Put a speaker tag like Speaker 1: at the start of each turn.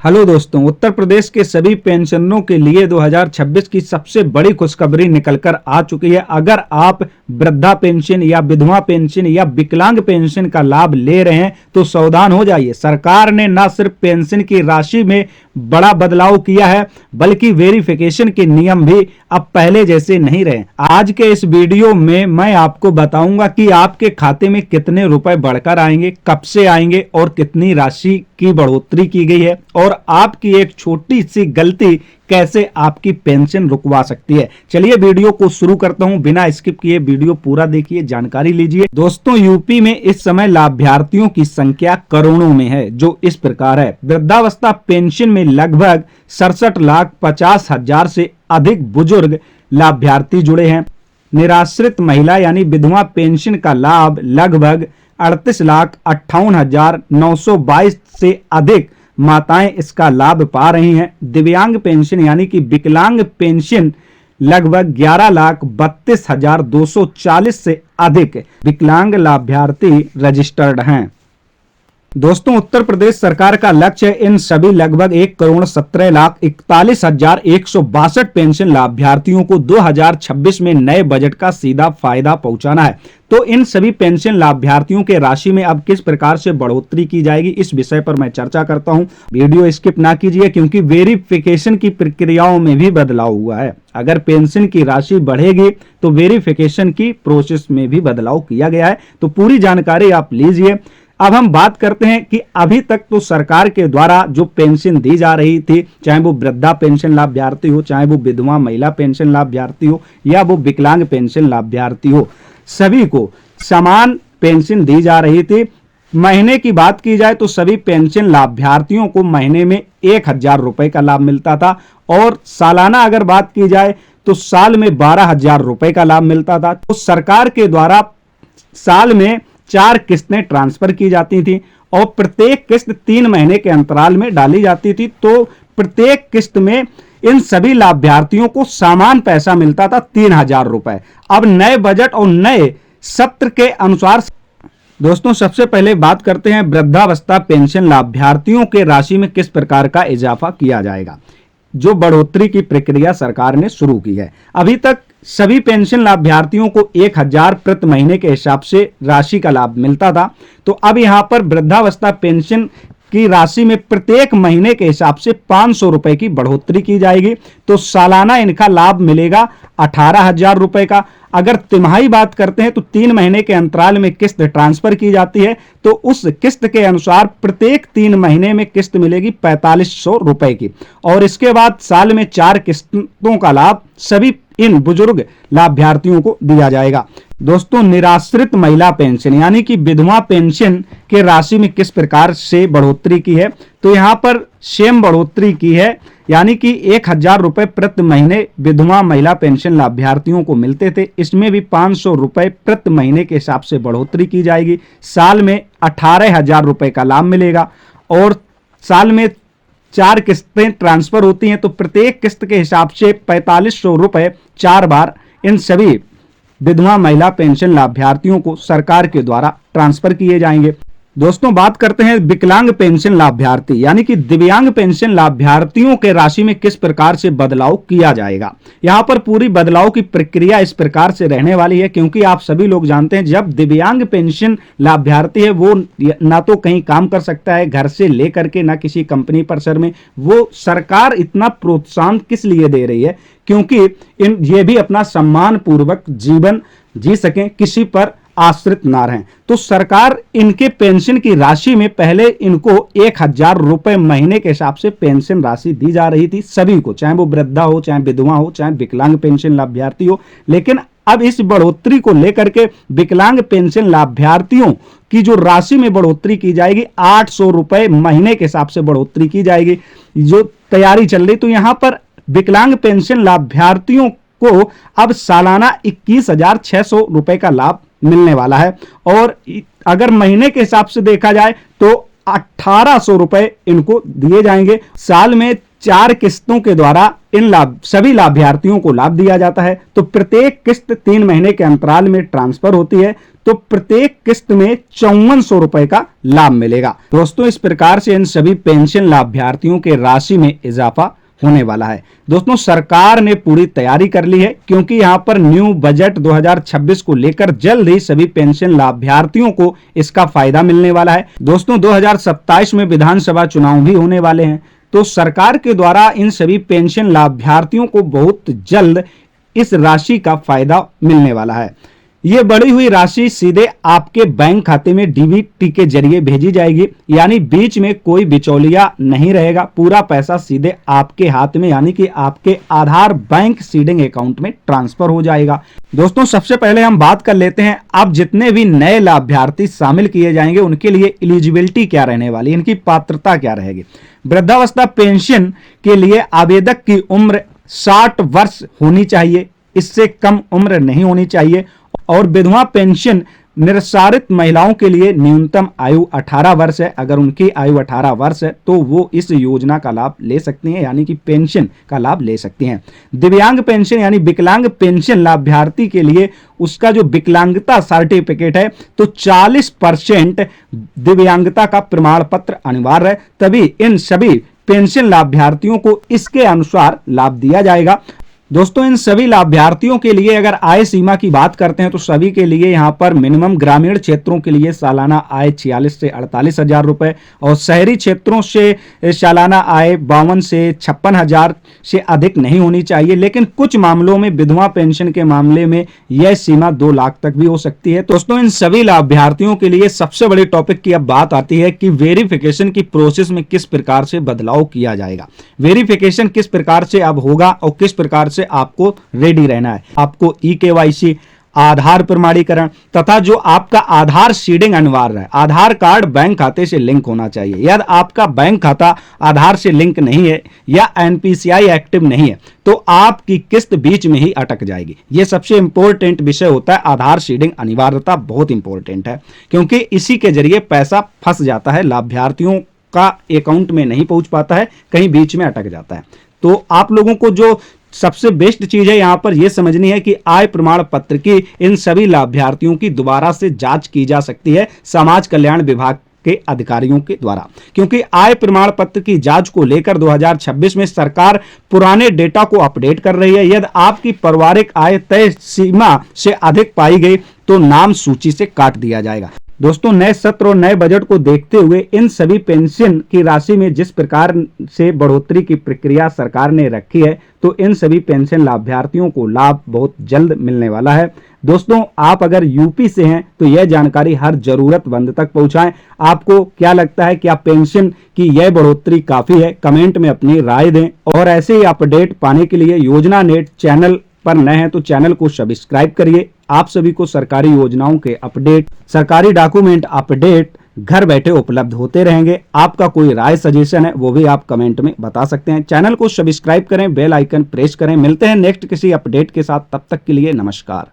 Speaker 1: Hello दोस्तों, उत्तर प्रदेश के सभी पेंशनरों के लिए 2026 की सबसे बड़ी खुशखबरी निकलकर आ चुकी है। अगर आप वृद्धा पेंशन या विधवा पेंशन या विकलांग पेंशन का लाभ ले रहे हैं तो सावधान हो जाइए। सरकार ने न सिर्फ पेंशन की राशि में बड़ा बदलाव किया है बल्कि वेरिफिकेशन के नियम भी अब पहले जैसे नहीं रहे। आज के इस वीडियो में मैं आपको बताऊंगा कि आपके खाते में कितने रुपए बढ़कर आएंगे, कब से आएंगे और कितनी राशि की बढ़ोतरी की गई है और आपकी एक छोटी सी गलती कैसे आपकी पेंशन रुकवा सकती है। चलिए वीडियो को शुरू करता हूं, बिना स्किप किए वीडियो पूरा देखिए, जानकारी लीजिए। दोस्तों, यूपी में इस समय लाभार्थियों की संख्या करोड़ों में है, जो इस प्रकार है। वृद्धावस्था पेंशन में लगभग 67,50,000 से अधिक बुजुर्ग लाभार्थी जुड़े हैं। निराश्रित महिला यानी विधवा पेंशन का लाभ लगभग 38,58,922 से अधिक माताएं इसका लाभ पा रही हैं। दिव्यांग पेंशन यानी कि विकलांग पेंशन लगभग 11,32,240 से अधिक विकलांग लाभार्थी रजिस्टर्ड हैं। दोस्तों, उत्तर प्रदेश सरकार का लक्ष्य है इन सभी लगभग 1,41,41,162 पेंशन लाभार्थियों को 2026 में नए बजट का सीधा फायदा पहुंचाना है। तो इन सभी पेंशन लाभार्थियों के राशि में अब किस प्रकार से बढ़ोतरी की जाएगी, इस विषय पर मैं चर्चा करता हूं। वीडियो स्किप ना कीजिए क्योंकि वेरिफिकेशन की प्रक्रियाओं में भी बदलाव हुआ है। अगर पेंशन की राशि बढ़ेगी तो वेरिफिकेशन की प्रोसेस में भी बदलाव किया गया है। तो पूरी जानकारी आप लीजिए। अब हम बात करते हैं कि अभी तक तो सरकार के द्वारा जो पेंशन दी जा रही थी, चाहे वो वृद्धा पेंशन लाभार्थी हो, चाहे वो विधवा महिला पेंशन लाभार्थी हो या वो विकलांग पेंशन लाभार्थी हो, सभी को समान पेंशन दी जा रही थी। महीने की बात की जाए तो सभी पेंशन लाभार्थियों को महीने में 1,000 रुपए का लाभ मिलता था और सालाना अगर बात की जाए तो साल में 12,000 रुपए का लाभ मिलता था। तो सरकार के द्वारा साल में 4 किस्तें ट्रांसफर की जाती थी और प्रत्येक किस्त 3 महीने के अंतराल में डाली जाती थी। तो प्रत्येक किस्त में इन सभी लाभार्थियों को समान पैसा मिलता था, 3,000 रुपए। अब नए बजट और नए सत्र के अनुसार दोस्तों, सबसे पहले बात करते हैं वृद्धावस्था पेंशन लाभार्थियों के राशि में किस प्रकार का इजाफा किया जाएगा। जो बढ़ोतरी की प्रक्रिया सरकार ने शुरू की है, अभी तक सभी पेंशन लाभार्थियों को 1,000 प्रति महीने के हिसाब से राशि का लाभ मिलता था। तो अब यहां पर वृद्धावस्था पेंशन की राशि में प्रत्येक महीने के हिसाब से 500 रुपए की बढ़ोतरी की जाएगी। तो सालाना इनका लाभ मिलेगा 18,000 रुपए का। अगर तिमाही बात करते हैं तो 3 महीने के अंतराल में किस्त ट्रांसफर की जाती है, तो उस किस्त के अनुसार प्रत्येक 3 महीने में किस्त मिलेगी 4,500 रुपए की। और इसके बाद साल में 4 किस्तों का लाभ सभी इन बुजुर्ग लाभार्थियों को दिया जाएगा। दोस्तों, निराश्रित महिला पेंशन यानी कि विधवा पेंशन के राशि में किस प्रकार से बढ़ोतरी की है, तो यहां पर सेम बढ़ोतरी की है, यानी कि 1,000 रुपए प्रति महीने विधवा महिला पेंशन लाभार्थियों को मिलते थे, इसमें भी 500 रुपए प्रति महीने के हिसाब से बढ़ोतरी की जाएगी। साल में 18,000 रुपए का लाभ मिलेगा और साल में 4 किस्तें ट्रांसफर होती हैं, तो प्रत्येक किस्त के हिसाब से 4,500 रुपए 4 बार इन सभी विधवा महिला पेंशन लाभार्थियों को सरकार के द्वारा ट्रांसफर किए जाएंगे। दोस्तों, बात करते हैं विकलांग पेंशन लाभार्थी यानी कि दिव्यांग पेंशन लाभार्थियों के राशि में किस प्रकार से बदलाव किया जाएगा। यहां पर पूरी बदलाव की प्रक्रिया इस प्रकार से रहने वाली है, क्योंकि आप सभी लोग जानते हैं जब दिव्यांग पेंशन लाभार्थी है वो ना तो कहीं काम कर सकता है घर से लेकर के, ना किसी कंपनी परिसर में। वो सरकार इतना प्रोत्साहन किस लिए दे रही है, क्योंकि ये भी अपना सम्मान पूर्वक जीवन जी सकें, किसी पर आश्रित ना रहें। तो सरकार इनके पेंशन की राशि में पहले इनको 1,000 रुपए महीने के हिसाब से पेंशन राशि दी जा रही थी सभी को, चाहे वो वृद्धा हो, चाहे विधवा हो, चाहे विकलांग पेंशन लाभार्थी हो। लेकिन अब इस बढ़ोतरी को लेकर के विकलांग पेंशन लाभार्थियों की जो राशि में बढ़ोतरी की जाएगी, 800 रुपए महीने के हिसाब से बढ़ोतरी की जाएगी, जो तैयारी चल रही। तो यहां पर विकलांग पेंशन लाभार्थियों को अब सालाना 21,600 रुपए का लाभ मिलने वाला है और अगर महीने के हिसाब से देखा जाए तो 1,800 रुपए इनको दिए जाएंगे। साल में 4 किस्तों के द्वारा इन सभी लाभार्थियों को लाभ दिया जाता है। तो प्रत्येक किस्त 3 महीने के अंतराल में ट्रांसफर होती है, तो प्रत्येक किस्त में 5400 रुपए का लाभ मिलेगा। दोस्तों, इस प्रकार से इन सभी पेंशन लाभार्थियों के राशि में इजाफा होने वाला है। दोस्तों, सरकार ने पूरी तैयारी कर ली है, क्योंकि यहां पर न्यू बजट 2026 को लेकर जल्द ही सभी पेंशन लाभार्थियों को इसका फायदा मिलने वाला है। दोस्तों, 2027 में विधानसभा चुनाव भी होने वाले हैं, तो सरकार के द्वारा इन सभी पेंशन लाभार्थियों को बहुत जल्द इस राशि का फायदा मिलने वाला है। ये बढ़ी हुई राशि सीधे आपके बैंक खाते में डीबीटी के जरिए भेजी जाएगी, यानी बीच में कोई बिचौलिया नहीं रहेगा। पूरा पैसा सीधे आपके हाथ में, यानी कि आपके आधार बैंक सीडिंग अकाउंट में ट्रांसफर हो जाएगा। दोस्तों, सबसे पहले हम बात कर लेते हैं, अब जितने भी नए लाभार्थी शामिल किए जाएंगे उनके लिए एलिजिबिलिटी क्या रहने वाली, इनकी पात्रता क्या रहेगी। वृद्धावस्था पेंशन के लिए आवेदक की उम्र 60 वर्ष होनी चाहिए, इससे कम उम्र नहीं होनी चाहिए। और विधवा पेंशन निरसारित महिलाओं के लिए न्यूनतम आयु 18 वर्ष है। अगर उनकी आयु 18 वर्ष है तो वो इस योजना का लाभ ले सकती हैं, यानी कि पेंशन का लाभ ले सकती हैं। दिव्यांग पेंशन यानी विकलांग पेंशन लाभार्थी के लिए उसका जो विकलांगता सर्टिफिकेट है, तो 40% दिव्यांगता का प्रमाण पत्र अनिवार्य है, तभी इन सभी पेंशन लाभार्थियों को इसके अनुसार लाभ दिया जाएगा। दोस्तों, इन सभी लाभार्थियों के लिए अगर आय सीमा की बात करते हैं तो सभी के लिए यहां पर मिनिमम ग्रामीण क्षेत्रों के लिए सालाना आय 46 से 48 हजार रुपए और शहरी क्षेत्रों से सालाना आय 52 से 56 हजार से अधिक नहीं होनी चाहिए। लेकिन कुछ मामलों में विधवा पेंशन के मामले में यह सीमा 2 लाख तक भी हो सकती है। दोस्तों, इन सभी लाभार्थियों के लिए सबसे बड़े टॉपिक की अब बात आती है कि वेरिफिकेशन की प्रोसेस में किस प्रकार से बदलाव किया जाएगा। वेरिफिकेशन किस प्रकार से अब होगा और किस प्रकार से आपको रेडी रहना है। आपको ई-केवाईसी, आधार प्रमाणीकरण तथा जो आपका आधार सीडिंग अनिवार्य है। आधार कार्ड बैंक खाते से लिंक होना चाहिए। यदि आपका बैंक खाता आधार से लिंक नहीं है या एनपीसीआई एक्टिव नहीं है तो आपकी किस्त बीच में ही अटक जाएगी। यह सबसे इंपॉर्टेंट विषय होता है। आधार सीडिंग अनिवार्यता बहुत इंपॉर्टेंट है, क्योंकि इसी के जरिए पैसा फंस जाता है, लाभार्थियों का अकाउंट में नहीं पहुंच पाता है, कहीं बीच में अटक जाता है। तो आप लोगों को जो सबसे बेस्ट चीज है यहां पर यह समझनी है कि आय प्रमाण पत्र की इन सभी लाभार्थियों की दोबारा से जांच की जा सकती है समाज कल्याण विभाग के अधिकारियों के द्वारा, क्योंकि आय प्रमाण पत्र की जांच को लेकर 2026 में सरकार पुराने डेटा को अपडेट कर रही है। यदि आपकी पारिवारिक आय तय सीमा से अधिक पाई गई तो नाम सूची से काट दिया जाएगा। दोस्तों, नए सत्र और नए बजट को देखते हुए इन सभी पेंशन की राशि में जिस प्रकार से बढ़ोतरी की प्रक्रिया सरकार ने रखी है, तो इन सभी पेंशन लाभार्थियों को लाभ बहुत जल्द मिलने वाला है। दोस्तों, आप अगर यूपी से हैं तो यह जानकारी हर जरूरतमंद तक पहुंचाएं। आपको क्या लगता है, क्या पेंशन की यह बढ़ोतरी काफी है? कमेंट में अपनी राय दें और ऐसे ही अपडेट पाने के लिए योजना नेट चैनल पर नए हैं तो चैनल को सब्सक्राइब करिए। आप सभी को सरकारी योजनाओं के अपडेट, सरकारी डॉक्यूमेंट अपडेट घर बैठे उपलब्ध होते रहेंगे। आपका कोई राय सजेशन है वो भी आप कमेंट में बता सकते हैं। चैनल को सब्सक्राइब करें, बेल आइकन प्रेस करें। मिलते हैं नेक्स्ट किसी अपडेट के साथ, तब तक के लिए नमस्कार।